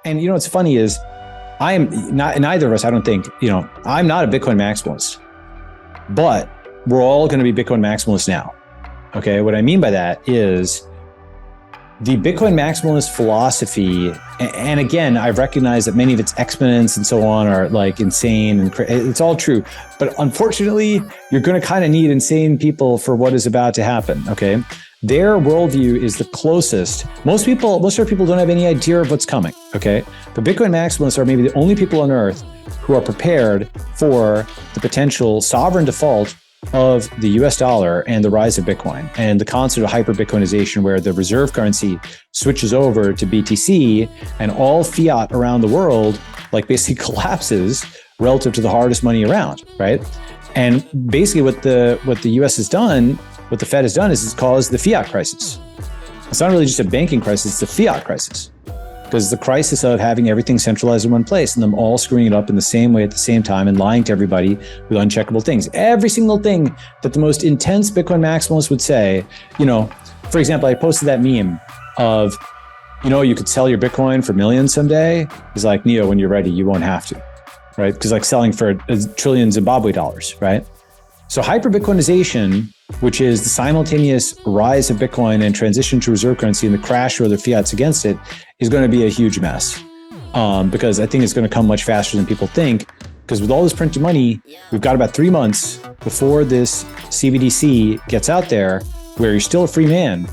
And you know, what's funny is I am not, neither of us, I don't think, I'm not a Bitcoin maximalist, but we're all going to be Bitcoin maximalists now. Okay. What I mean by that is the Bitcoin maximalist philosophy. And again, I've recognized that many of its exponents and so on are like insane and it's all true. But unfortunately, you're going to kind of need insane people for what is about to happen. Okay. Their worldview is the closest. Most people don't have any idea of what's coming. Okay. But Bitcoin maximalists are maybe the only people on earth who are prepared for the potential sovereign default of the US dollar and the rise of Bitcoin and the concept of hyper-Bitcoinization, where the reserve currency switches over to BTC and all fiat around the world like basically collapses relative to the hardest money around, right? And basically what the US has done, what the Fed has done is it's caused the fiat crisis. It's not really just a banking crisis, it's a fiat crisis. Because the crisis of having everything centralized in one place and them all screwing it up in the same way at the same time and lying to everybody with uncheckable things. Every single thing that the most intense Bitcoin maximalists would say, for example, I posted that meme of, you could sell your Bitcoin for millions someday. It's like, Neo, when you're ready, you won't have to, right? Because like selling for $1 trillion Zimbabwe dollars, right? So hyper-Bitcoinization, which is the simultaneous rise of Bitcoin and transition to reserve currency and the crash or the fiats against it, is going to be a huge mess. Because I think it's going to come much faster than people think. Because with all this printed money, we've got about 3 months before this CBDC gets out there, where you're still a free man,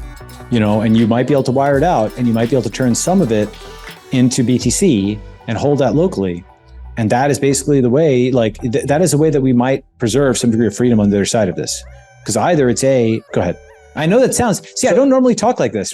and you might be able to wire it out and you might be able to turn some of it into BTC and hold that locally. And that is basically the way, that is a way that we might preserve some degree of freedom on the other side of this. Because either it's go ahead. I know that sounds, I don't normally talk like this.